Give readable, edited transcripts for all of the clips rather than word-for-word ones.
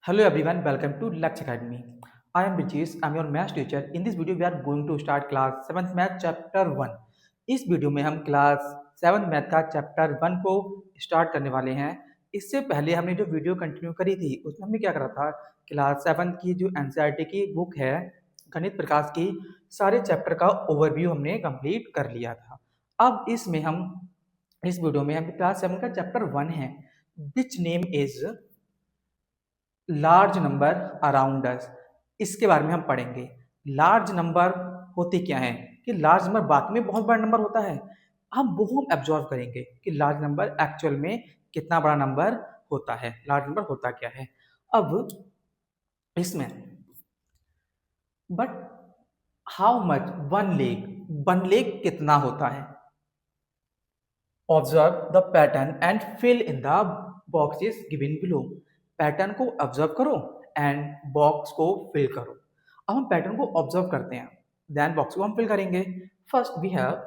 Hello everyone, welcome to Lux Academy. I am Brijesh, I am your math teacher. In this video we are going to start class 7th math chapter 1. इस video में हम class 7th math का chapter 1 को start करने वाले हैं। इससे पहले हमने जो वीडियो कंटिन्यू करी थी उसमें हमने क्या करा था, क्लास 7 की जो एनसीईआरटी की बुक है गणित प्रकाश की, सारे चैप्टर का ओवरव्यू हमने कंप्लीट कर लिया था। अब इस वीडियो में हम क्लास 7 का चैप्टर 1 है, which name is large number around us. इसके बारे में हम पढ़ेंगे। लार्ज नंबर होते क्या हैं, कि लार्ज नंबर बाकी में बहुत बड़ा नंबर होता है। हम वो हम एब्जॉर्व करेंगे कि लार्ज नंबर एक्चुअल में कितना बड़ा नंबर होता है, लार्ज नंबर होता क्या है। अब इसमें but how much one lakh कितना होता है। Observe the pattern and fill in the boxes given below. Pattern को ऑब्जर्व करो एंड बॉक्स को फिल करो। अब हम पैटर्न को ऑब्जर्व करते हैं, देन बॉक्स को हम फिल करेंगे। First we have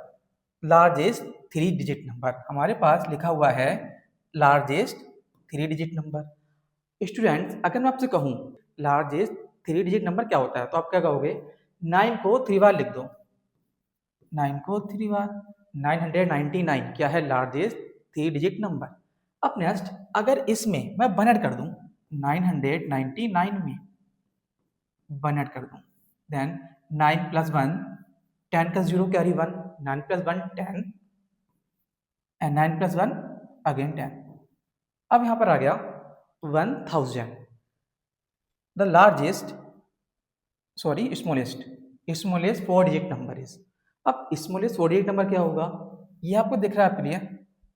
largest 3 digit number. हमारे पास लिखा हुआ है लार्जेस्ट 3 डिजिट नंबर। स्टूडेंट्स, अगर मैं आपसे कहूँ लार्जेस्ट 3 डिजिट नंबर क्या होता है, तो आप क्या कहोगे? 9 को 3 बार लिख दो। 9 को 3 बार 999 क्या है? Largest 3 digit number. अब नेक्स्ट, अगर इसमें मैं 1 ऐड कर दूं 999 में 1 ऐड कर दूं, देन 9 + 1 10 का 0 कैरी 1, 9 + 1 10 एंड 9 + 1 अगेन 10। अब यहां पर आ गया 1000। The largest smallest 4 digit number is. अब स्मॉलेस्ट 4 डिजिट नंबर क्या होगा, ये आपको दिख रहा है आपके लिए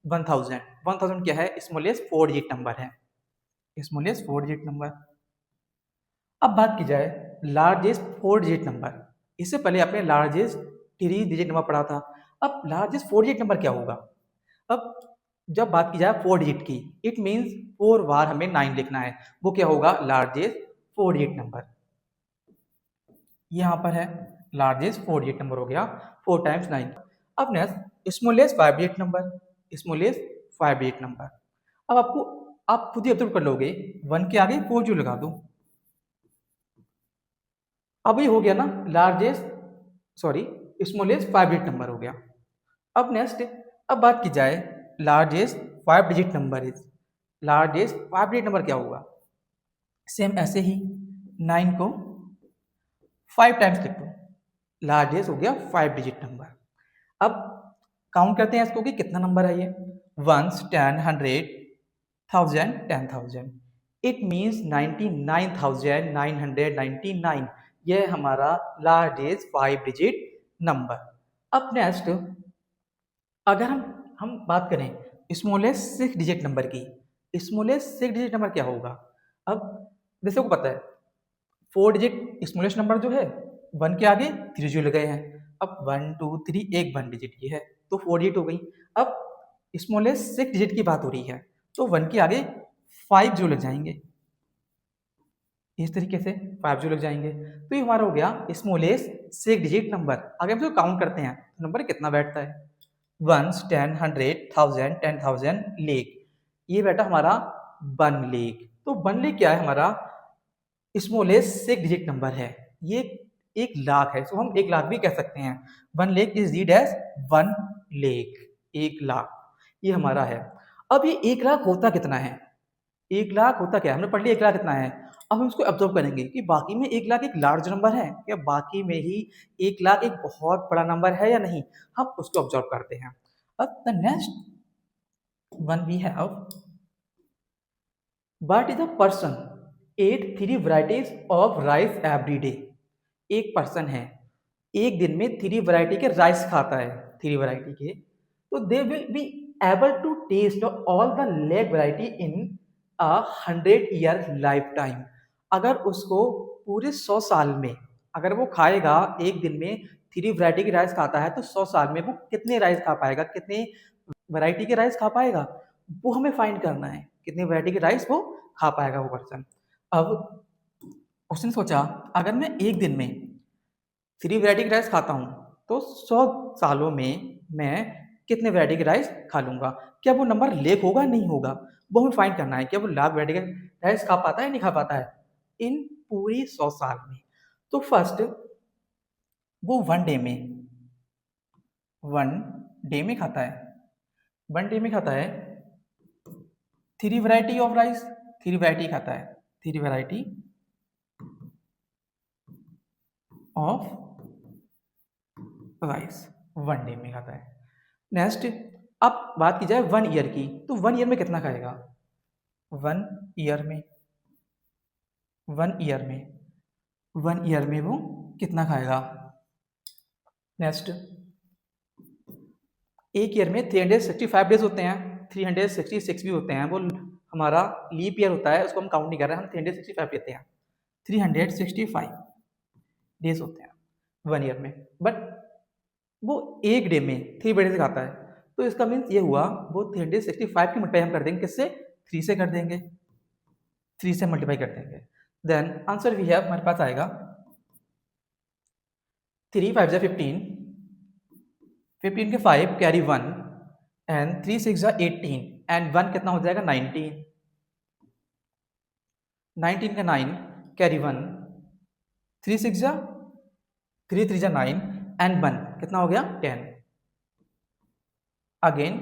1000 क्या है? स्मॉलेस्ट 4 डिजिट नंबर है, स्मॉलेस्ट 4 डिजिट नंबर। अब बात की जाए लार्जेस्ट 4 डिजिट नंबर। इससे पहले आपने लार्जेस्ट 3 डिजिट नंबर पढ़ा था। अब लार्जेस्ट 4 डिजिट नंबर क्या होगा? अब जब बात की जाए 4 डिजिट की, इट मीन्स 4 बार हमें 9 लिखना है। वो क्या होगा? Largest 4 digit number. यहाँ पर है लार्जेस्ट 4 डिजिट नंबर हो गया 4 × 9। अब next smallest 5 digit number, smallest 5 digit number. अब आप खुद ही ऑब्जर्व कर लोगे, 1 के आगे 4 जो लगा दो। अब ये हो गया ना स्मॉलेस्ट 5 डिजिट नंबर हो गया। अब नेक्स्ट, अब बात की जाए largest 5 digit number is. Largest 5 digit number क्या होगा? सेम ऐसे ही 9 को 5 टाइम्स लिख दो, लार्जेस्ट हो गया 5 डिजिट नंबर। अब काउंट करते हैं इसको कि कितना नंबर है ये। 1 10 100 1000 10,000। It means 99,999। यह हमारा लार्जेस्ट 5 डिजिट नंबर। अब नेक्स्ट, अगर हम बात करें स्मॉलेस्ट 6 डिजिट नंबर की, स्मॉलेस्ट 6 डिजिट नंबर क्या होगा? अब जैसे को पता है 4 डिजिट स्मॉलेस्ट नंबर जो है 1 के आगे 3 जो लगे हैं। अब 1 2 3 एक 1 डिजिट ये है, तो 4 डिजिट हो गई। अब स्मॉलेस्ट 6 डिजिट की बात हो रही है, तो 1 के आगे 5 जो लग जाएंगे, इस तरीके से 5 जो लग जाएंगे। तो ये हमारा हो गया स्मॉलेस्ट 6 डिजिट नंबर। अगर हम इसको काउंट करते हैं तो नंबर कितना बैठता है? 1 10 100 1000 10,000 लेख। ये बैठा हमारा 1 लेख। तो 1 लेख क्या है? हमारा स्मॉलेस्ट 6 डिजिट नंबर है। ये 1 लाख है, तो हम 1 लाख भी कह सकते हैं। 1 लेख is read as 1 lakh, 1 lakh ये हमारा है। अब ये 1 लाख होता कितना है? 1 लाख होता क्या है? हमने पढ़ लिया 1 लाख कितना है। अब हम इसको ऑब्जर्व करेंगे कि बाकी में 1 लाख एक लार्ज नंबर है या बाकी में ही 1 लाख एक बहुत बड़ा नंबर है या नहीं, हम उसको ऑब्जर्व करते हैं। अब the next one we have, what is a person ate 3 varieties of rice every day. एक पर्सन है, एक दिन में 3 वैरायटी के राइस खाता है, 3 वैरायटी के, तो they will be able to taste all the leg variety in 100 year lifetime. अगर उसको पूरे 100 साल में, अगर वो खाएगा एक दिन में 3 वैरायटी के राइस खाता है, तो 100 साल में वो कितने राइस खा पाएगा, कितने वैरायटी के राइस खा पाएगा, वो हमें फाइंड करना है। कितने वैरायटी के राइस वो खा पाएगा वो पर्सन। अब उसने सोचा अगर मैं एक दिन में 3 वैरायटी के राइस खाता हूँ तो 100 सालों में मैं कितने वैरायटी के राइस खा लूंगा। क्या वो नंबर लेख होगा? नहीं होगा। वो हमें फाइंड करना है कि वो लाख वैरायटी का राइस खा पाता है नहीं खा पाता है इन पूरी 100 साल में। तो फर्स्ट वो वन डे में खाता है, वन डे में खाता है 3 वैरायटी ऑफ राइस, 3 वैरायटी खाता है, 3 variety of rice one day में खाता है। नेक्स्ट अब बात की जाए 1 ईयर की, तो 1 ईयर में कितना खाएगा? 1 ईयर में 1 ईयर में 1 ईयर में वो कितना खाएगा? नेक्स्ट एक ईयर में 365 डेज होते हैं, 366 भी होते हैं, वो हमारा लीप ईयर होता है, उसको हम काउंट नहीं कर रहे हैं, हम 365 लेते हैं। 365 डेज होते हैं 1 ईयर में, बट वो एक डे में 3 बजे से खाता है, तो इसका मीन्स ये हुआ वो 365 की मल्टीप्लाई हम कर देंगे किससे? 3 से कर देंगे, 3 से मल्टीप्लाई कर देंगे। देन आंसर वी हैव हमारे पास आएगा 3 5 जा 15, 15 के 5 कैरी 1 एंड 3 6 जा 18 एंड 1 कितना हो जाएगा? 19, 19 का 9 कैरी 1, 3 6 जा 3 3 जा 9 एंड 1 कितना हो गया? 10। अगेन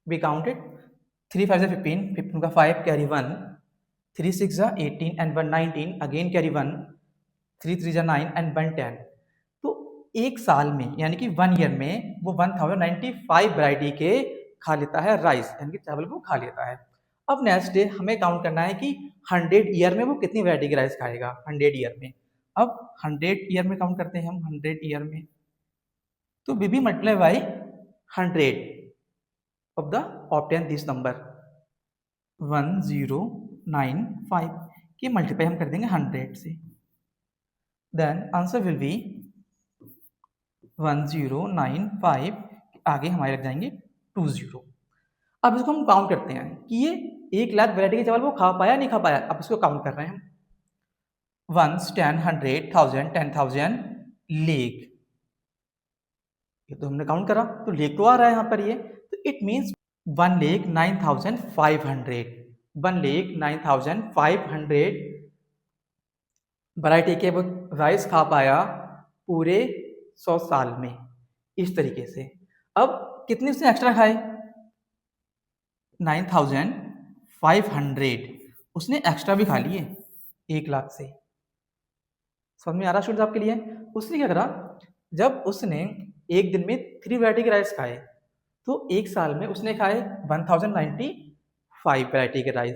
वी काउंटेड 3 5 जा 15, 15 का 5 कैरी 1, 3 6 जा 18 एंड 1 19, अगेन कैरी 1, 3 3 जा 9 एंड 1 10। तो एक साल में यानी कि 1 ईयर में वो 1095 वैरायटी के खा लेता है राइस, यानी कि चावल को खा लेता है। अब नेक्स्ट डे हमें काउंट करना है कि 100 ईयर में वो कितनी वैरायटी के राइस खाएगा 100 ईयर में। अब 100 ईयर में काउंट करते हैं हम, 100 ईयर में तो we be multiply by 100 of the obtain this number 1095 की मल्टीप्लाई हम कर देंगे 100 से। देन आंसर विल बी 1095, आगे हमारे लग जाएंगे 20। अब इसको हम काउंट करते हैं कि ये 1 लाख वैरायटी के चावल वो खा पाया नहीं खा पाया। अब इसको काउंट कर रहे हैं हम, 1 10 100 1000 10,000 लेख, ये तो हमने काउंट करा तो लेख तो आ रहा है यहाँ पर ये, तो इट मीन्स 1,09,500, 1,09,500 वैरायटी के वो राइस खा पाया पूरे 100 साल में इस तरीके से। अब कितने उसने एक्स्ट्रा खाए? 9,500 उसने एक्स्ट्रा भी खा लिए 1 लाख से। समझ में आ रहा स्टूडेंट्स आपके लिए? उसने क्या करा, जब उसने एक दिन में 3 वैरायटी के राइस खाए तो एक साल में उसने खाए 1095 वैरायटी के राइस।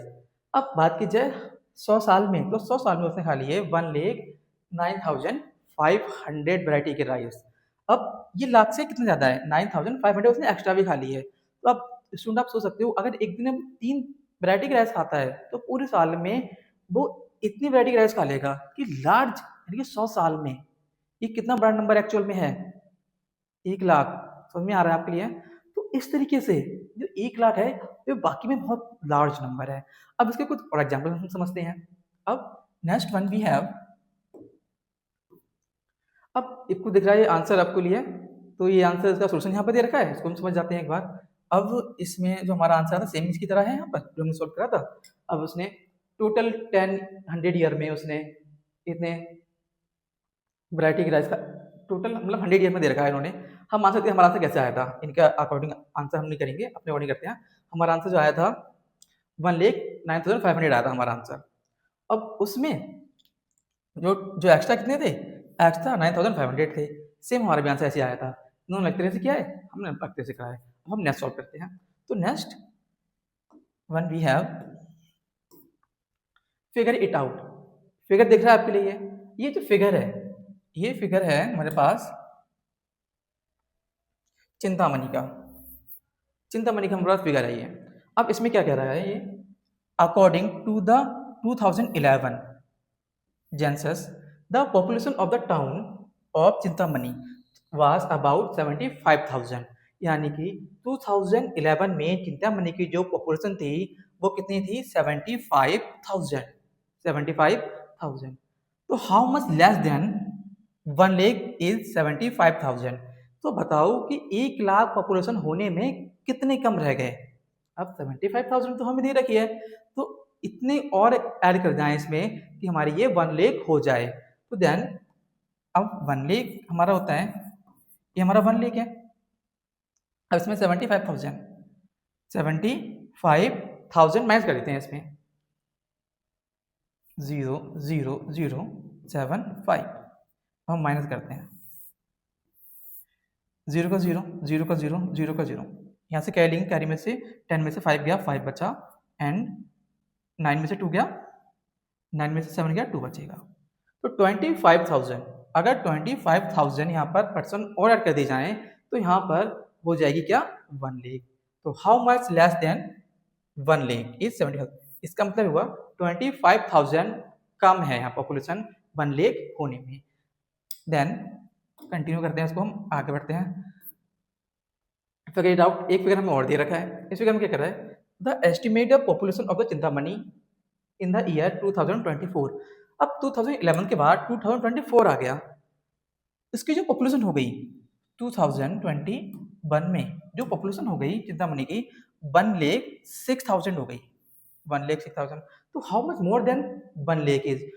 अब बात की जाए 100 साल में, तो 100 साल में उसने खा लिए 1,09,500 वैरायटी के राइस। अब ये लाख से कितना ज़्यादा है, 9,500 उसने एक्स्ट्रा भी खा ली है। तो अब स्टूडेंट आप सोच सकते हो अगर एक दिन में 3 वैरायटी के राइस खाता है तो पूरे साल में वो इतनी वैरायटी के राइस खा लेगा कि लार्ज, यानी कि 100 साल में ये कितना बड़ा नंबर एक्चुअल में है, 1 लाख। समझ में आ रहा है आपके लिए? तो इस तरीके से जो 1 लाख है ये बाकी में बहुत लार्ज नंबर है। अब इसके कुछ और एग्जाम्पल हम समझते हैं। अब नेक्स्ट वन वी हैव, अब इसको दिख रहा है आंसर आपको लिए, तो ये आंसर इसका सोल्यूशन यहाँ पर दे रखा है, इसको हम समझ जाते हैं एक बार। अब इसमें जो हमारा आंसर था सेम इसकी तरह है यहाँ पर जो हमने सोल्व करा था। अब उसने टोटल 100 ईयर में उसने इतने वैरायटी के राइस का टोटल मतलब 100 ईयर में दे रखा है इन्होंने। हम मान सकते हैं हमारा आंसर कैसे आया था, इनका अकॉर्डिंग आंसर हम नहीं करेंगे, अपने अकॉर्डिंग करते हैं। हमारा आंसर जो आया था 1,09,500 आया था हमारा आंसर। अब उसमें जो जो एक्स्ट्रा कितने थे, एक्स्ट्रा 9,500 थे। सेम हमारा भी आंसर ऐसे आया था, इन्होंने अलग तरह से किया है, हमने अलग तरह से करा है। अब हम नेक्स्ट सॉल्व करते हैं। तो next one we have figure it out. Figure दिख रहा है आपके लिए, ये जो फिगर है ये फिगर है हमारे पास चिंतामणि का, चिंतामणि का हमारे पास फिगर है ये। अब इसमें क्या कह रहा है ये, according to the 2011 census the population of the town of Chintamani was about 75,000, यानी कि 2011 में चिंतामणि की जो पॉपुलेशन थी वो कितनी थी, 75,000, 75,000। तो how much less than 1 lakh is 75,000। तो बताओ कि 1 लाख पॉपुलेशन होने में कितने कम रह गए, अब 75,000 तो हमें दे रखी है, तो इतने और ऐड कर जाएं इसमें कि हमारी ये 1 लाख हो जाए। तो देन अब 1 लाख हमारा होता है, ये हमारा 1 लाख है। अब इसमें 75,000 माइनस कर देते हैं इसमें, 0,0,0,0,7,5 हम माइनस करते हैं, 0 का 0, 0 का 0, 0 का 0, यहाँ से कैरी लेंगे, कैरी में से 10 में से 5 गया, 5 बचा, एंड 9 में से 2 गया, 9 में से 7 गया, 2 बचेगा। तो 25,000, अगर 25,000 यहाँ पर पर्सन और ऐड कर दी जाए तो यहाँ पर हो जाएगी क्या, 1 लाख। तो how much less than 1 lakh is 70,000। इसका मतलब हुआ 25,000 कम है यहाँ पॉपुलेशन 1 लाख होने में। देन कंटिन्यू करते हैं इसको, हम आगे बढ़ते हैं। फिगर इट आउट, एक फिगर हमें और दे रखा है। इस फिगर में क्या कर रहा है, the estimated population of the Chintamani in the year 2024। अब 2011 के बाद 2024 आ गया, इसकी जो पॉपुलेशन हो गई 2021 में जो पॉपुलेशन हो गई चिंतामणि की 1,06,000 हो गई, 1,06,000। तो how much more than 1 lakh is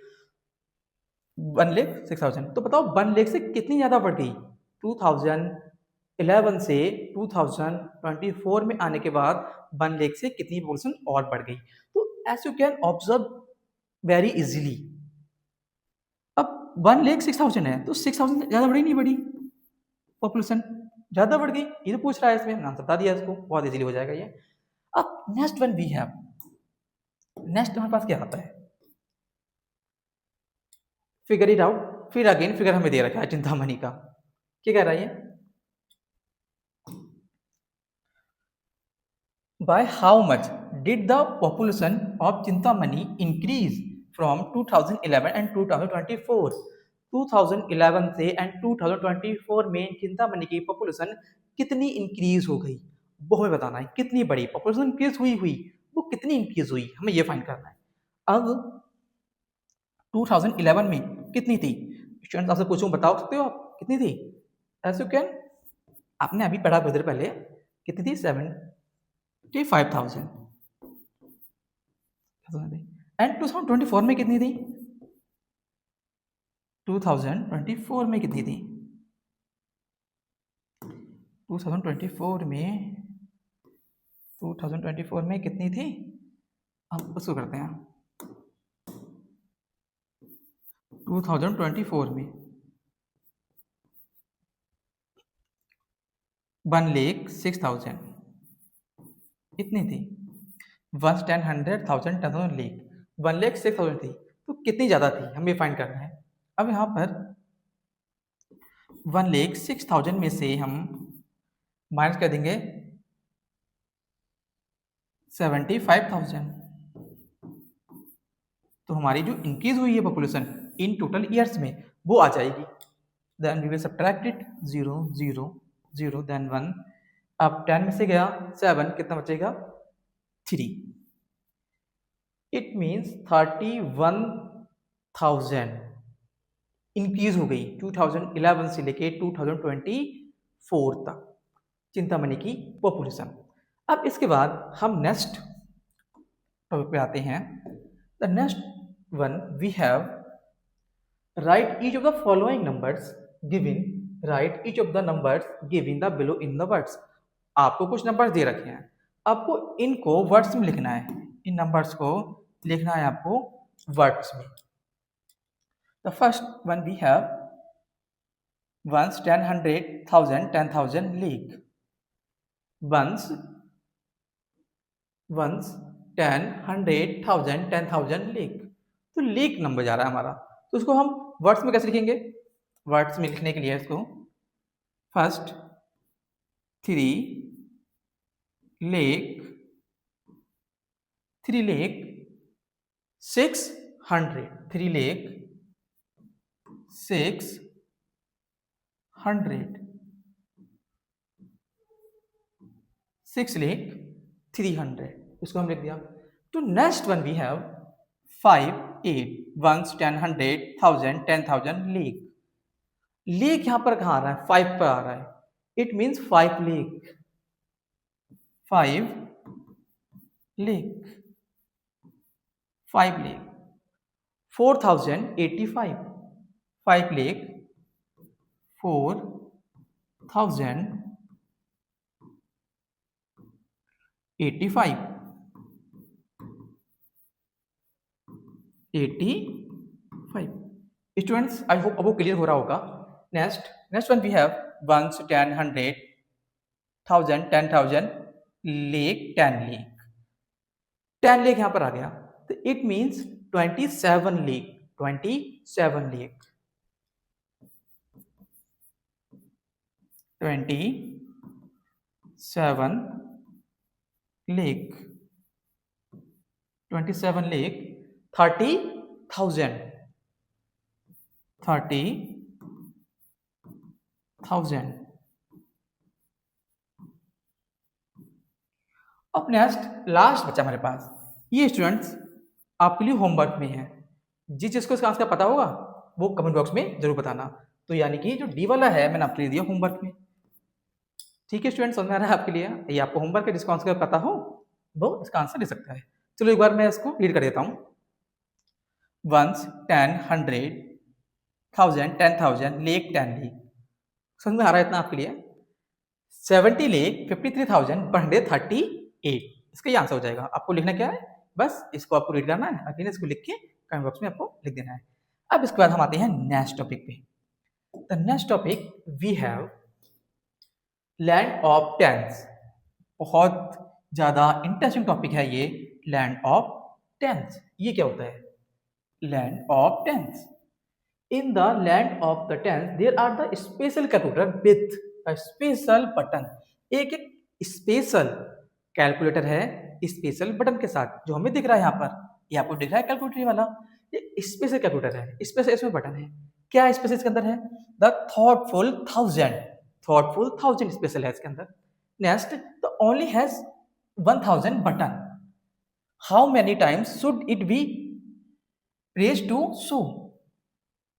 1,06,000। तो बताओ 1 लाख से कितनी ज्यादा बढ़ गई, 2011 से 2024 में आने के बाद 1 लाख से कितनी पॉपुलेशन और बढ़ गई। तो as you can observe very easily, अब 1,06,000 है तो 6,000 ज्यादा बढ़ी नहीं बढ़ी, पॉपुलेशन ज्यादा बढ़ गई, ये तो पूछ रहा है, इसमें नाम बता दिया इसको, बहुत इजीली हो जाएगा ये। अब next one we have, next हमारे पास क्या आता है, फिगर इट आउट। फिर अगेन फिगर हमें दे रखा है चिंतामणि का, क्या कह रहा है ये, by how much did the population of Chintamani increase from 2011 and 2024। 2011 से एंड 2024 में चिंतामणि की पॉपुलेशन कितनी इंक्रीज हो गई, वो हमें बताना है। कितनी बड़ी पॉपुलेशन इंक्रीज हुई वो कितनी इंक्रीज हुई, हमें ये फाइंड करना है। अब 2011 में कितनी थी, स्टूडेंट आपसे पूछूं, बता सकते हो आप कितनी थी, एज यू कैन, आपने अभी पढ़ा कुछ देर पहले, कितनी थी, 75,000। एंड 2024 में कितनी थी, 2024 में कितनी थी, 2024 में कितनी थी, अब उसको करते हैं 2024 में 1,06,000 इतनी थी, 1,10,000 लाख 1,06,000 थी, तो कितनी ज़्यादा थी हमें फाइंड करना है। अब यहाँ पर 1,06,000 में से हम माइनस कर देंगे 75,000, तो हमारी जो इंक्रीज हुई है पॉपुलेशन इन टोटल ईयर्स में वो आ जाएगी। Then we will subtract it, 0 0 0 then 1, अब 10 में से गया 7, कितना बचेगा, 3। इट मीन्स 31,000 इंक्रीज हो गई 2011 से लेके 2024 तक चिंतामणि की पॉपुलेशन। अब इसके बाद हम नेक्स्ट टॉपिक पे आते हैं। The next one we have, write each of the following numbers given, write each of the numbers given the below in the words. आपको कुछ नंबर्स दे रखे हैं, आपको इनको वर्ड्स में लिखना है, इन नंबर्स को लिखना है आपको वर्ड्स में। The first one we have 1, 10, 100, 1000, 10,000 league. 1, 10, 100, 1000, 10,000 league, तो लीग नंबर जा रहा है हमारा, तो उसको हम वर्ड्स में कैसे लिखेंगे, वर्ड्स में लिखने के लिए इसको फर्स्ट 3 लाख 600, 3 लाख 600, 6 लाख 300, उसको हम लिख दिया। तो next one we have 5, 8, 1, 10, 100, 1000, 10,000 league. League यहां पर कहां आ रहा है, 5 पर आ रहा है, इट मीन्स 5 लीग, 5 लेख 5 लेख 4085 5 लेख 4085 85 स्टूडेंट्स आई होप अब वो क्लियर हो रहा होगा। Next one we have ones 10 100 1000 10,000 लेख 10 लेख 10 लेख यहाँ पर आ गया तो इट मीन्स 27 लेख 27 लेख 27 लेख 27 लेख 30,000 30,000। अब नेक्स्ट लास्ट बचा हमारे पास, ये स्टूडेंट्स आपके लिए होमवर्क में है। जिस जिसको इसका आंसर पता होगा वो कमेंट बॉक्स में जरूर बताना। तो यानी कि जो डी वाला है मैंने आपके लिए दिया होमवर्क में। ठीक है स्टूडेंट्स, समझ में आ रहा है आपके लिए? ये आपको होमवर्क है, जिसको आंसर पता हो वो इसका आंसर दे सकता है। चलो एक बार मैं इसको रीड कर देता हूँ। वंस 10 100 1000 10,000 लेख 10 लेख। समझ में आ रहा है इतना आपके लिए? 70 लेख 53,138। इसका ये आंसर हो जाएगा। आपको लिखना क्या है, बस इसको आपको रीड करना है, अगेन इसको लिख के कमेंट बॉक्स में आपको लिख देना है। अब इसके बाद हम आते हैं नेक्स्ट टॉपिक पे। The next topic we have land of tens. बहुत ज्यादा इंटरेस्टिंग टॉपिक है ये, लैंड ऑफ टेंस। ये क्या होता है? Land of tens. In the land of the tens, there are the special calculator with a special button। एक special calculator है स्पेशल बटन के साथ, जो हमें दिख रहा है यहाँ पर। ये आपको दिख रहा है कैलकुलेटर वाला, ये स्पेशल कैलकुलेटर है, स्पेशल इसमें बटन है। क्या स्पेशल इसके अंदर है? द थॉटफुल 1000 स्पेशल है इसके अंदर। Next, the only has 1000 button. How many times should it be press to show?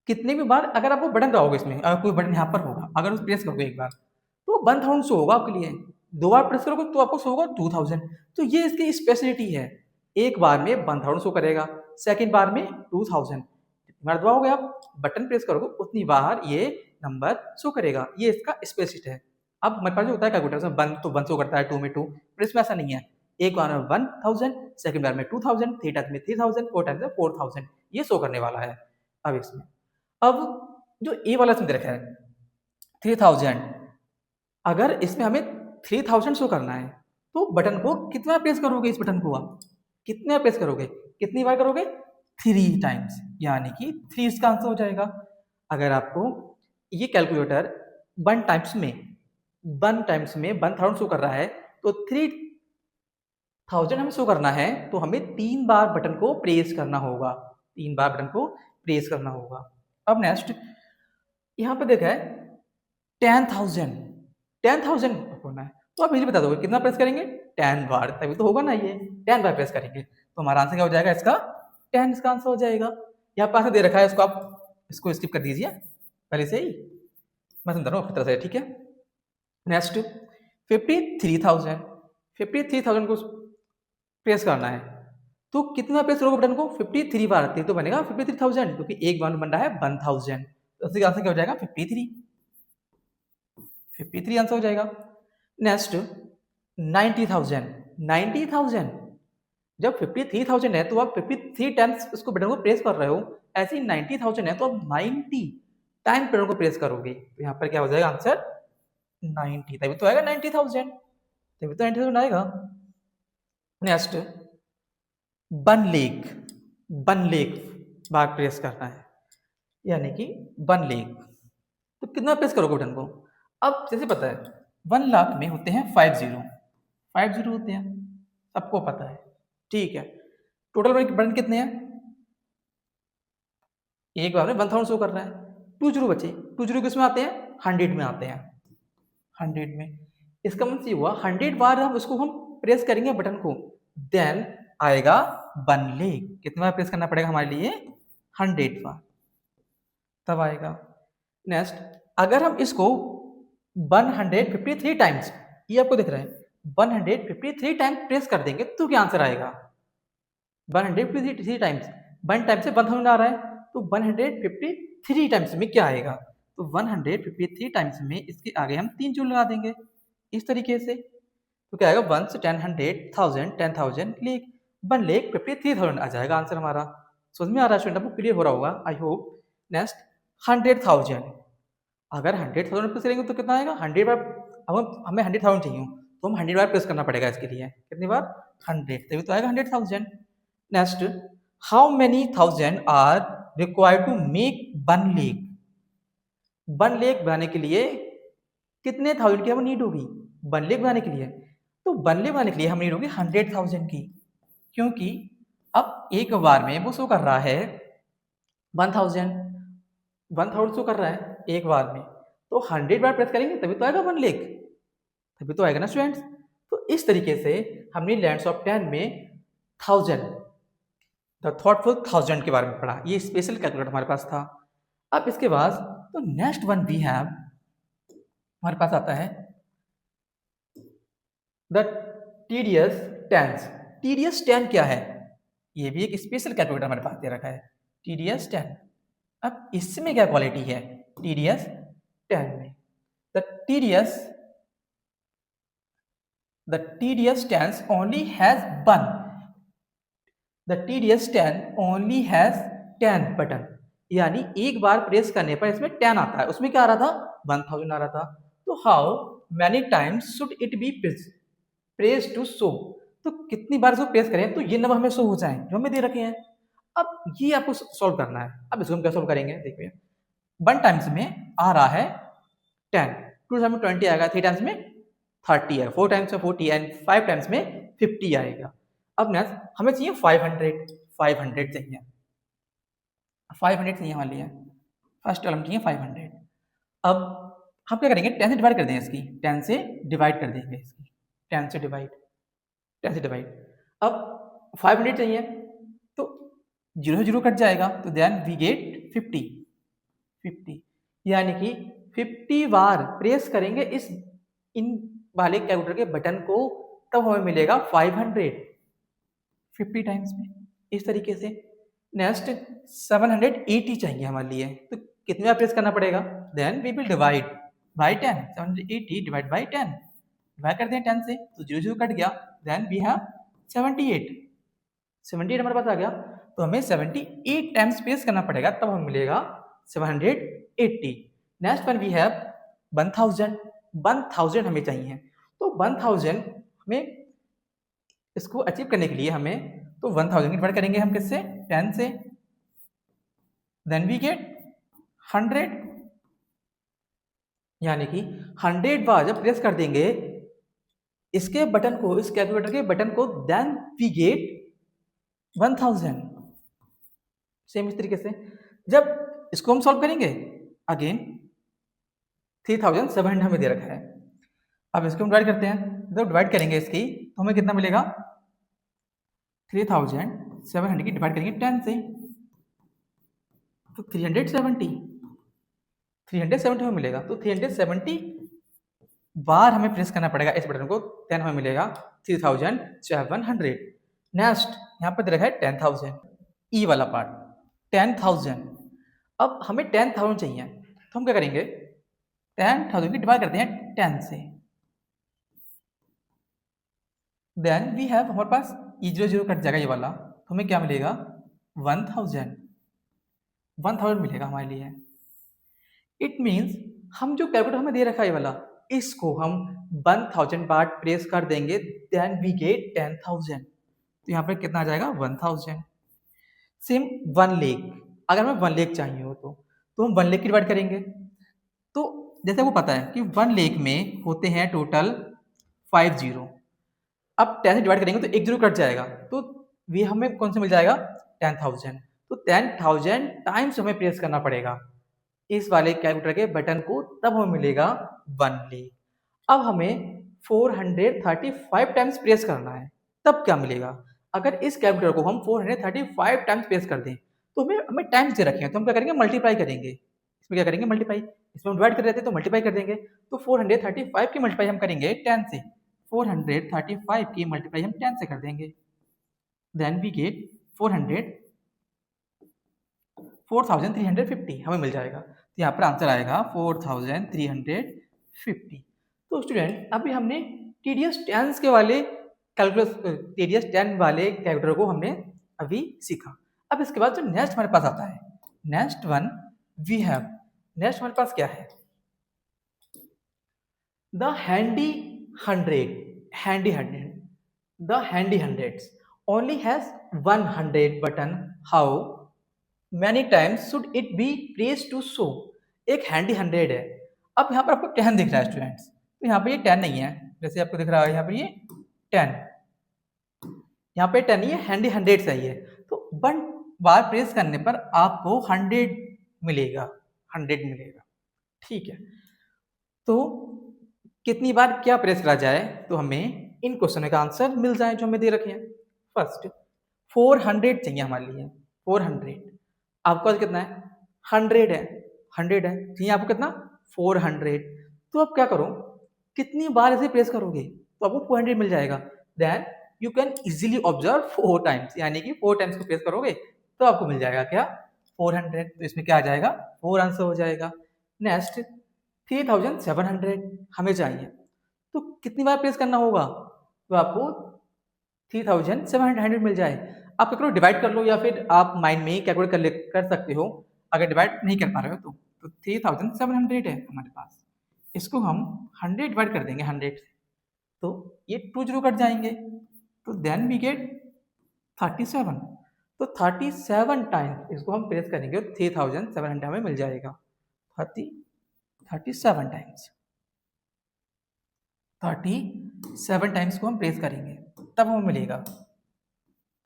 कितने भी बार अगर आप वो बटन दबाओगे, इसमें अगर कोई बटन यहाँ पर होगा, अगर उस प्रेस करोगे एक बार तो 1000 शो होगा आपके लिए। 2 बार प्रेस करोगे तो आपको शो होगा 2000। तो ये इसकी स्पेशलिटी है, एक बार में 1000 शो करेगा, सेकंड बार में 2000। जितनी बार दबाओगे आप बटन प्रेस करोगे उतनी बार ये नंबर शो करेगा। ये इसका स्पेशलिटी है। अब हमारे पास जो होता है कैलकुलेटर में 1 तो 1 शो करता है, 2 में 2, पर इसमें ऐसा नहीं है। एक बार में 1000, सेकंड बार में 2000, थर्ड टाइम में 3000, फोर्थ टाइम में 4000 ये शो करने वाला है। अब इसमें अब जो ए वाला इसमें रखा है 3000, अगर इसमें हमें 3000 शो करना है तो बटन को कितना प्रेस करोगे? इस बटन को आप कितना प्रेस करोगे, कितनी बार करोगे? 3 टाइम्स, यानी कि 3 इसका आंसर हो जाएगा। अगर आपको ये कैलकुलेटर 1 टाइम्स में 1000 शो कर रहा है तो 3000 हमें शो करना है तो हमें 3 बार बटन को प्रेस करना होगा। 3 बार बटन को प्रेस करना होगा। अब नेक्स्ट यहाँ पे देखा है 10,000 होना है तो आप पहले बता दोगे कितना प्रेस करेंगे? 10 बार, तभी तो होगा ना। ये 10 बार प्रेस करेंगे तो हमारा आंसर क्या हो जाएगा? इसका 10 इसका आंसर हो जाएगा। यहाँ पास दे रखा है, इसको आप इसको स्किप कर दीजिए पहले से ही, मैं समझा रहा हूँ तरह से। ठीक है, नेक्स्ट 53,000 को प्रेस करना है तो कितना प्रेस करोगे बटन को? 53 बार, तो बनेगा 53,000 क्योंकि एक बार बन रहा है 1000। तो इसका आंसर क्या हो जाएगा? 53 आंसर हो जाएगा। नेक्स्ट 90,000 जब 53,000 है तो आप 53 टाइम्स उसको बटन को प्रेस कर रहे हो, ऐसे ही 90,000 है तो आप 90 टाइम बटन को प्रेस करोगे तो यहाँ पर क्या हो जाएगा आंसर? 90, तभी तो आएगा 90,000, तभी तो 90,000 आएगा। नेक्स्ट 1 लेख बार प्रेस करना है, यानी कि 1 लेख, तो कितना प्रेस करोगे बटन को? अब जैसे पता है 1 लाख में होते हैं 50 होते हैं, सबको पता है। ठीक है, टोटल बटन कितने हैं? एक बार में 1000 शो कर रहा है, 2 जीरो बचे। 2 जीरो किसमें आते हैं? 100 में आते हैं। 100 में, इसका मतलब ये हुआ 100 बार हम इसको हम प्रेस करेंगे बटन को, देन आएगा 1 लेख। कितना बार प्रेस करना पड़ेगा हमारे लिए? 100 बार, तब आएगा। नेक्स्ट, अगर हम इसको 153 टाइम्स, ये आपको दिख रहा है 153 टाइम्स प्रेस कर देंगे तो क्या आंसर आएगा? 153 टाइम्स, 1 टाइम से 1000 आ रहा है, तो 153 टाइम्स में क्या आएगा? तो 153 टाइम्स में इसके आगे हम 3 जीरो लगा देंगे इस तरीके से, तो क्या आएगा? 1 से 10, 100, 1000, 10,000 लेख, 1,53,000 आ जाएगा आंसर हमारा। समझ में आ रहा है स्टूडेंट? आपको क्लियर हो रहा होगा आई होप। नेक्स्ट 100,000, अगर 100,000 प्रेस करेंगे तो कितना आएगा? 100 बार, अब हमें 100,000 चाहिए तो हम 100 बार प्रेस करना पड़ेगा इसके लिए। कितनी बार? 100, तभी तो आएगा 100,000। Next, how many thousand are required to make 1 lakh? 1 लेख बनाने के लिए कितने थाउजेंड की हमें नीड होगी 1 लेख बनाने के लिए? तो 1 लेख बनाने के लिए हमें नीड होगी 100,000 की, क्योंकि अब एक बार में वो शो कर रहा है 1000, 1000 शो कर रहा है एक बार में, तो 100 बार प्रेस करेंगे तभी तो आएगा 1 लेख, तभी तो आएगा ना स्टूडेंट्स। तो इस तरीके से हमने लैंड्स ऑफ 10 में 1000, द थॉटफुल 1000 के बारे में पढ़ा। ये स्पेशल कैलकुलेटर हमारे पास था। अब इसके बाद तो नेक्स्ट वन वी हैव, हमारे पास आता है द टीडीएस टेंस। टीडीएस 10 क्या है? ये भी एक स्पेशल कैलकुलेटर हमारे पास दे रखा है, टीडीएस 10। अब इसमें क्या क्वालिटी है टीडीएस 10 में? The TDS tens only has one, the TDS 10 only has 10 button, यानी एक बार प्रेस करने पर इसमें 10 आता है, उसमें क्या आ रहा था? 1000 आ रहा था। तो how many times should it be press to show? तो कितनी बार इसको प्रेस करें तो ये नंबर हमें शो हो जाए जो हमें दे रखे हैं। अब ये आपको सॉल्व करना है। अब इसको हम क्या सॉल्व करेंगे? देखिए 1 टाइम्स में आ रहा है 10, 2 टाइम्स में 20 आएगा, 3 टाइम्स में 30 आएगा, 4 टाइम्स में 40 एंड 5 टाइम्स में 50 आएगा। अब नेक्स्ट हमें चाहिए 500 चाहिए, 500 चाहिए हमारे लिए, फर्स्ट कॉलम चाहिए 500। अब हम क्या करेंगे? 10 से डिवाइड कर देंगे इसकी, 10 से डिवाइड कर देंगे इसकी, 10 से डिवाइड, 10 से डिवाइड। अब 500 चाहिए तो 0 0 कट जाएगा, तो देन वी गेट 50, यानी कि 50 बार प्रेस करेंगे इस इन वाले कैलकुलेटर के बटन को, तब हमें मिलेगा 500, 50 टाइम्स में, इस तरीके से। नेक्स्ट 780 चाहिए हमारे लिए, तो कितने बार प्रेस करना पड़ेगा? Then we will divide by 10, 780 divide by 10, divide करते हैं 10 से, तो 0 0 कट गया, देन वी हैव 78, 78 हमारे पास आ गया, तो हमें 78 टाइम्स प्रेस करना पड़ेगा, तब हमें मिलेगा 780। नेक्स्ट वन वी हैव 1000, 1000 हमें चाहिए, तो 1000 हमें इसको अचीव करने के लिए हमें तो 1000 की डिवाइड करेंगे हम किससे? 10 से, देन वी गेट 100, यानी कि 100 बार जब प्रेस कर देंगे इसके बटन को, इस कैलकुलेटर के बटन को, देन वी गेट 1000। सेम इस तरीके से जब इसको हम सॉल्व करेंगे, अगेन 3700 हमें दे रखा है। अब इसको हम डिवाइड करते हैं, जब डिवाइड करेंगे इसकी तो हमें कितना मिलेगा? 3700 की डिवाइड करेंगे 10 से, तो 370 हमें मिलेगा, तो 370 बार हमें प्रेस करना पड़ेगा इस बटन को, देन हमें मिलेगा 3700। नेक्स्ट यहाँ पर दे रखा है 10,000, ई वाला पार्ट 10,000। अब हमें 10,000 चाहिए, तो हम क्या करेंगे? 10,000 की डिवाइड करते हैं 10 से, देन वी हैव, हमारे पास ई 0 0 कट जाएगा ये वाला, तो हमें क्या मिलेगा? 1000 मिलेगा हमारे लिए। इट मीन्स हम जो कैलकुलेटर हमें दे रखा है ये वाला, इसको हम 1000 बार प्रेस कर देंगे, देन वी गेट 10,000, तो यहाँ पर कितना आ जाएगा? 1000। सेम 1 लेख, अगर हमें 1 लेख चाहिए हो तो हम 1 लेख की डिवाइड करेंगे, तो जैसे वो पता है कि 1 लेख में होते हैं टोटल 5 जीरो, अब 10 से डिवाइड करेंगे तो 1 जीरो कट जाएगा, तो वी हमें कौन से मिल जाएगा? 10,000, तो 10,000 टाइम्स हमें प्रेस करना पड़ेगा इस वाले कैलकुलेटर के बटन को, तब हमें मिलेगा 1 लेख। अब हमें 435 टाइम्स प्रेस करना है, तब क्या मिलेगा? अगर इस कैलकुलेटर को हम 435 टाइम्स प्रेस कर दें तो हमें टाइम्स दे रखे हैं, तो हम क्या करेंगे? मल्टीप्लाई करेंगे। इसमें क्या करेंगे? मल्टीप्लाई। इसमें हम डिवाइड कर देते हैं तो मल्टीप्लाई कर देंगे, तो 435 की मल्टीप्लाई हम करेंगे 10 से, 435 की मल्टीप्लाई हम 10 से कर देंगे, देन वी गेट 4350 हमें मिल जाएगा। तो यहाँ पर आंसर आएगा 4350। तो स्टूडेंट अभी हमने टीडीएस टेंस के वाले कैलकुलस टीडीएस 10 वाले कैलकुलेटर को हमने अभी सीखा। अब इसके बाद जो नेक्स्ट हमारे पास आता है, next one we have, next हमारे पास क्या है, the handy hundred, handy hundred, the handy hundreds only has 100 button, how many times should it be pressed to show? एक हैंडी 100 है। अब यहाँ पर आपको 10 दिख रहा है स्टूडेंट्स, तो यहाँ पर ये 10 नहीं है, जैसे आपको दिख रहा है यहाँ पर ये 10, यहाँ पे 10 नहीं है, हैंडी 100 चाहिए। तो 1 बार प्रेस करने पर आपको 100 मिलेगा, 100 मिलेगा, ठीक है। तो कितनी बार क्या प्रेस करा जाए तो हमें इन क्वेश्चन का आंसर मिल जाए जो हमें दे रखे हैं। फर्स्ट 400 चाहिए हमारे लिए, 400, आपको कितना है, 100 है, 100 है, चाहिए आपको कितना, 400। तो आप क्या करो, कितनी बार इसे प्रेस करोगे तो आपको 400 मिल जाएगा। Then you can easily observe 4 times, यानी कि 4 टाइम्स को प्रेस करोगे तो आपको मिल जाएगा क्या, 400। तो इसमें क्या आ जाएगा, 4 आंसर हो जाएगा। नेक्स्ट 3700 हमें चाहिए, तो कितनी बार प्रेस करना होगा तो आपको 3700 मिल जाए। आप क्या करो, डिवाइड कर लो, या फिर आप माइंड में ही कैलकुलेट कर सकते हो अगर डिवाइड नहीं कर पा रहे हो तो 3700 है हमारे पास, इसको हम 100 डिवाइड कर देंगे 100 से, तो ये 2 जीरो कट जाएंगे, तो देन वी गेट 37। तो 37 टाइम्स इसको हम प्रेस करेंगे, 3700 हमें मिल जाएगा। 37 टाइम्स, 37 टाइम्स को हम प्रेस करेंगे तब हमें मिलेगा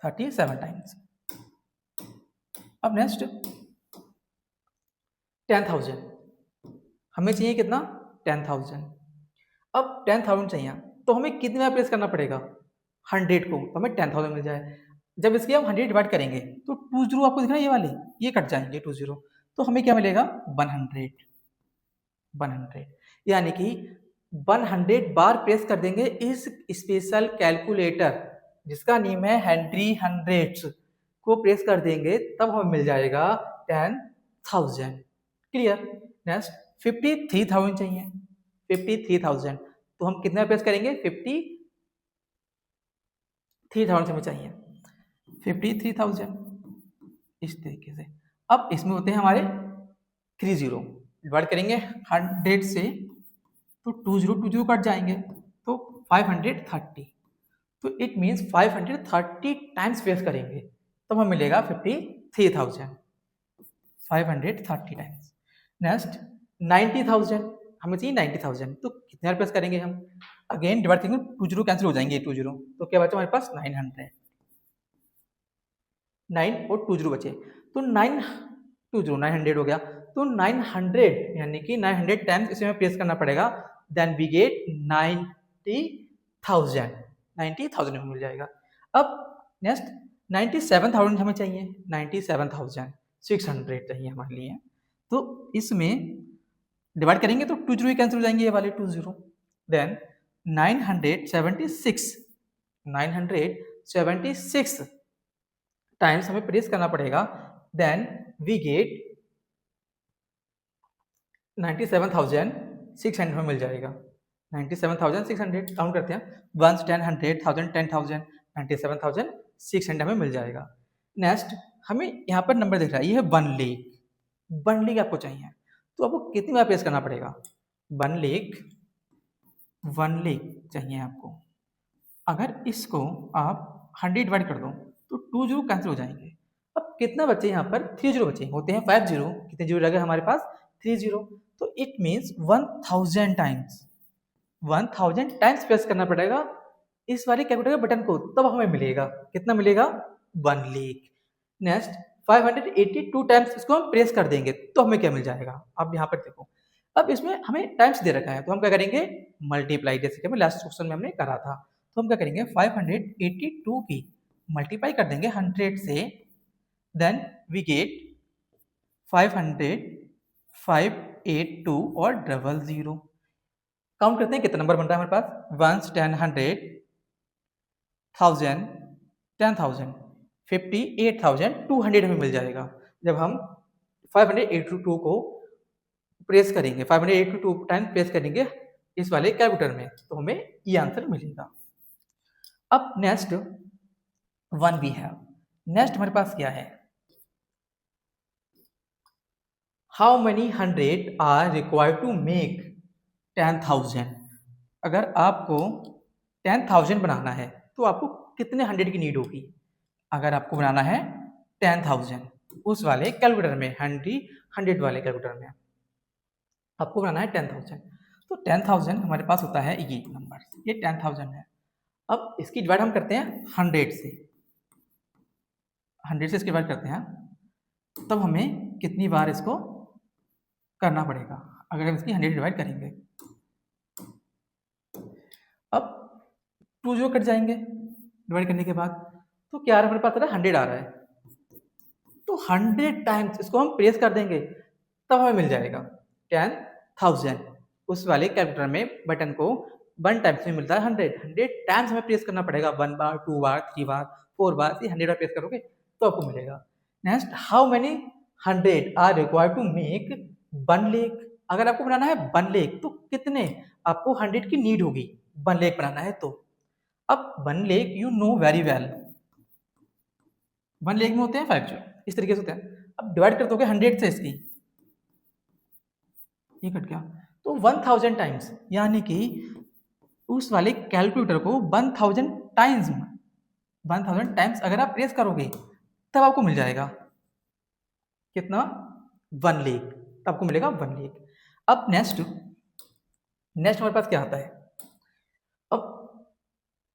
37 टाइम्स। अब नेक्स्ट 10,000 हमें चाहिए, कितना, 10,000। अब 10,000 चाहिए तो हमें कितनी बार प्रेस करना पड़ेगा, 100 को, तो हमें 10,000 मिल जाए। जब इसके हम 100 डिवाइड करेंगे तो 2 जीरो आपको दिख रहा है, ये वाले ये कट जाएंगे 2 जीरो, तो हमें क्या मिलेगा, 100, यानी कि 100 बार प्रेस कर देंगे इस स्पेशल कैलकुलेटर जिसका नेम है हेनरी हंड्रेड्स को प्रेस कर देंगे तब हमें मिल जाएगा 10,000। क्लियर। नेक्स्ट 53,000 चाहिए, 53,000, तो हम कितना प्रेस करेंगे, 53,000 हमें चाहिए, 53,000 इस तरीके से। अब इसमें होते हैं हमारे 3 जीरो, डिवाइड करेंगे 100 से तो 2 जीरो कट जाएंगे, तो 530, तो इट मीन्स 530 टाइम्स प्रेस करेंगे तब हमें मिलेगा 53,000, 530 टाइम्स। नेक्स्ट 90,000 हमें चाहिए, 90,000, तो कितने बार प्रेस करेंगे हम, अगेन डिवाइड करेंगे, 2 जीरो कैंसिल हो जाएंगे, 2 जीरो, तो क्या बचा हमारे पास, 900, 9 और 2 जीरो बचे, तो 900 हो गया, तो 900 यानी कि 900 टाइम्स इसे हमें प्रेस करना पड़ेगा, देन वी गेट 90,000 मिल जाएगा। अब नेक्स्ट 97,000 हमें चाहिए, 97,600 चाहिए हमारे लिए, तो इसमें डिवाइड करेंगे तो 2 जीरो कैंसिल हो जाएंगे, ये वाले 2 जीरो, देन 976 टाइम्स हमें प्रेस करना पड़ेगा, देन वी गेट 97,600 में मिल जाएगा, 97,600 काउंट करते हैं, 1 10 100 1000 10,000 97,600 हमें मिल जाएगा। नेक्स्ट हमें यहाँ पर नंबर दिख रहा है, ये है 1 लाख आपको चाहिए, तो आपको कितनी बार प्रेस करना पड़ेगा, 1 लाख चाहिए आपको। अगर इसको आप 100 डिवाइड कर दो तो 2 जीरो कैंसिल हो जाएंगे, अब कितना बचे यहाँ पर, 3 जीरो बचे, होते हैं 5 जीरो, कितने जीरो लगे हमारे पास, 3 जीरो, तो इट मीन्स 1000 टाइम्स प्रेस करना पड़ेगा इस वाले कैलकुलेटर बटन को, तब हमें मिलेगा, कितना मिलेगा, 1 लाख। नेक्स्ट 582 टाइम्स इसको हम प्रेस कर देंगे तो हमें क्या मिल जाएगा, अब यहाँ पर देखो, अब इसमें हमें टाइम्स दे रखा है तो हम क्या करेंगे, मल्टीप्लाई, जैसे कि हमें लास्ट क्वेश्चन में हमने करा था, तो हम क्या करेंगे, 582 की मल्टीप्लाई कर देंगे 100 से, देन वी गेट 500 582 और 00, काउंट करते हैं कितना नंबर बन रहा है हमारे पास, 1 10 100 1000 10,000 50 8,200 हमें मिल जाएगा जब हम 582 को प्रेस करेंगे, 582 टाइम प्रेस करेंगे इस वाले कैलकुलेटर में, तो हमें ये आंसर मिलेगा। अब next one we have, next हमारे पास क्या है, how many 100 are required to make 10,000। अगर आपको 10,000 बनाना है तो आपको कितने 100 की नीड होगी। अगर आपको बनाना है 10,000 उस वाले कैलकुलेटर में, 100 वाले कैलकुलेटर में आपको बनाना है 10,000, तो 10,000 हमारे पास होता है ये नंबर, ये 10,000 है। अब इसकी डिवाइड हम करते हैं 100 से, 100 से इसकी डिवाइड करते हैं, तब हमें कितनी बार इसको करना पड़ेगा अगर हम इसकी 100 डिवाइड करेंगे। अब 2 जो कट जाएंगे डिवाइड करने के बाद, तो क्या आ रहा है हमारे पास, 100 आ रहा है, तो 100 टाइम्स इसको हम प्रेस कर देंगे तब हमें मिल जाएगा 10,000। उस वाले कैलकुलेटर में बटन को 1 टाइम्स में मिलता है 100 टाइम्स हमें प्रेस करना पड़ेगा, 1 बार 2 बार 3 बार 4 बार, 100 बार प्रेस करोगे तो आपको मिलेगा। Next, how many 100 are required to make 1 lakh. अगर आपको बनाना है 1 लेख तो कितने आपको 100 की नीड होगी 1 लेख बनाना है तो। अब 1 लेख यू नो वेरी वेल, 1 लेख में होते हैं 5 जो इस तरीके से होते हैं। अब डिवाइड कर दोगे 100 से इसकी, ये कट गया, तो 1000 टाइम्स, यानी कि उस वाले कैलकुलेटर को 1000 टाइम्स, 1000 टाइम्स अगर आप प्रेस करोगे तब आपको मिल जाएगा कितना, 1 लेख, तब आपको मिलेगा 1 लेख। अब नेक्स्ट हमारे पास क्या आता है, अब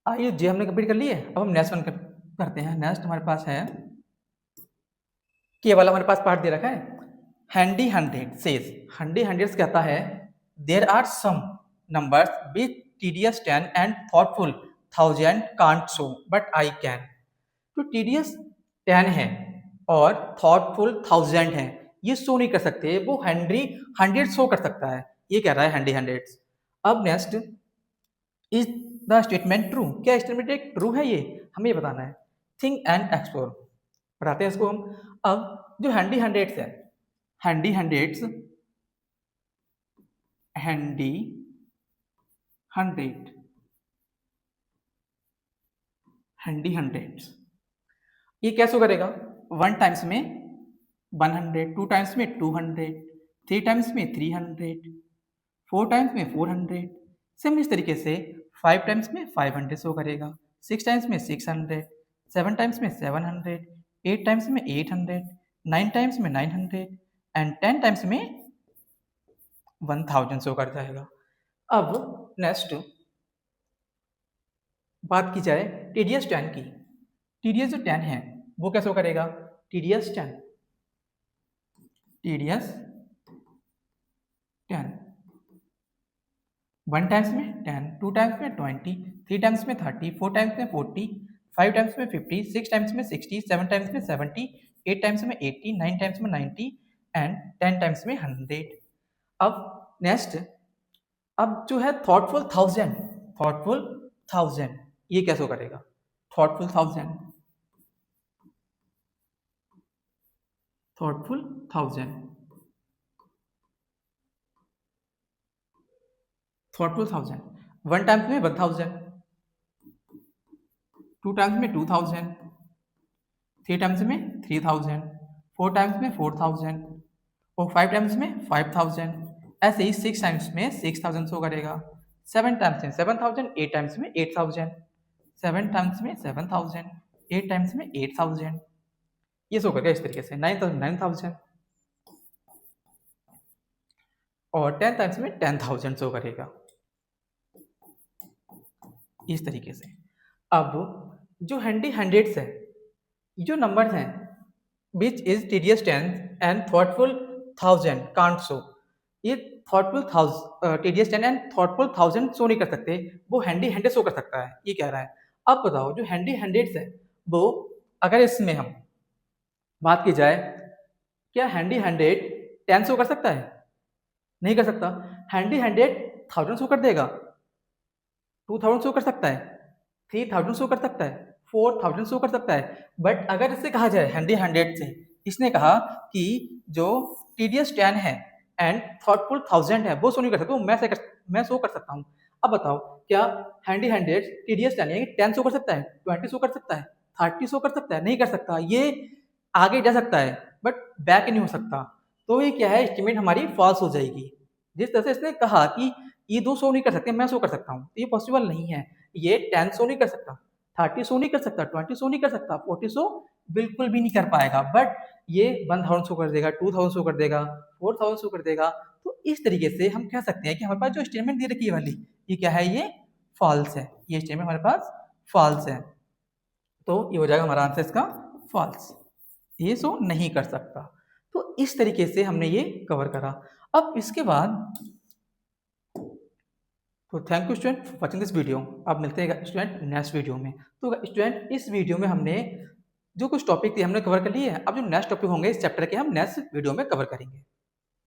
आइए जे हमने कंप्लीट कर लिए, अब हम नेक्स्ट वन करते हैं। नेक्स्ट हमारे पास है के वाला हमारे पास पार्ट दे रखा है, हैंडी 100 सेज, हैंडी 100 कहता है there are some numbers which tedious 10 and thoughtful 1000 can't show but I can। तो tedious 10 है और thoughtful 1000 है, ये शो नहीं कर सकते, वो हैंडी 100 शो कर सकता है, ये कह रहा है हैंडी 100। अब next, is the statement true, क्या स्टेटमेंट एक ट्रू है, ये हमें ये बताना है। थिंक एंड एक्सप्लोर, पढ़ाते हैं इसको हम। अब जो हैंडी 100 है, हैंडी 100 ये कैसे करेगा, 1 टाइम्स में 100, 2 टाइम्स में 200, 3 टाइम्स में 300, 4 टाइम्स में 400, सेम इस तरीके से 5 टाइम्स में 500 शो करेगा, 6 टाइम्स में 600, 7 टाइम्स में 700, 8 टाइम्स में 800, 9 टाइम्स में 900 एंड 10 टाइम्स में 1000 शो कर जाएगा। अब नेक्स्ट बात की जाए टीडीएस 10 की, टीडीएस जो 10 है वो क्या शो करेगा, टीडीएस 10 1 टाइम्स में 10, 2 टाइम्स में 20, 3 टाइम्स में 30, 4 टाइम्स में 40, 5 टाइम्स में 50, 6 टाइम्स में 60, 7 टाइम्स में 70, 8 टाइम्स में 80, 9 टाइम्स में 90 एंड 10 टाइम्स में 100। अब नेक्स्ट, अब जो है थॉटफुल 1000 ये कैसे करेगा, थॉटफुल 1000 1 टाइम्स में 1000, 2 टाइम्स में 2000, 3 टाइम्स में 3000, 4 टाइम्स में 4000 और 5 टाइम्स में 5000, ऐसे ही 6 टाइम्स में 6000 शो करेगा, 7 टाइम्स में 7000, 8 टाइम्स में 8000, 7 टाइम्स में 7000, 8 टाइम्स में 8000, ये शो करेगा इस तरीके से 9000 और 10 टाइम्स में 10000 शो करेगा इस तरीके से। अब जो हैंडी 100 है, जो नंबर्स हैं which is TDS 10 and thoughtful 1000 can't show, ये thoughtful TDS 10 and thoughtful 1000 show नहीं कर सकते, वो हैंडी 100 शो कर सकता है, ये कह रहा है। अब बताओ जो हैंडी 100 है वो, अगर इसमें हम बात की जाए, क्या हैंडी 100 10 शो कर सकता है, नहीं कर सकता। हैंडी 100 1000 शो कर देगा, 2000 शो कर सकता है, 3000 शो कर सकता है, 4000 शो कर सकता है। बट अगर इससे कहा जाए हैंडी हैंडेड से, इसने कहा कि जो टीडीएस 10 है एंड थॉटफुल 1000 है वो शो नहीं कर सकता, मैं शो कर सकता हूँ। अब बताओ क्या हैंडी हैंडेड टीडीएस 10 यानी 10 शो कर सकता है, 20 शो कर सकता है, 30 शो कर सकता है? नहीं कर सकता। ये आगे जा सकता है बट बैक नहीं हो सकता। तो ये क्या है, एस्टिमेट हमारी फॉल्स हो जाएगी। जिस तरह से इसने कहा कि ये 2 शो नहीं कर सकते, मैं शो कर सकता हूँ, तो ये पॉसिबल नहीं है। ये 10 शो नहीं कर सकता, 30 शो नहीं कर सकता, 20 शो नहीं कर सकता, 40 शो बिल्कुल भी नहीं कर पाएगा। बट ये 1000 शो कर देगा, 2000 शो कर देगा, 4000 शो कर देगा। तो इस तरीके से हम कह सकते हैं कि हमारे पास जो स्टेटमेंट दे रखी है वाली, ये क्या है, ये फॉल्स है। ये स्टेटमेंट हमारे पास फॉल्स है, तो ये हो जाएगा हमारा आंसर इसका फॉल्स, ये शो नहीं कर सकता। तो इस तरीके से हमने ये कवर करा। अब इसके बाद तो thank you student for watching this video. अब मिलते हैं स्टूडेंट नेक्स्ट वीडियो में। तो स्टूडेंट इस वीडियो में हमने जो कुछ टॉपिक थे हमने कवर कर लिए हैं। अब जो नेक्स्ट टॉपिक होंगे इस चैप्टर के हम नेक्स्ट वीडियो में कवर करेंगे।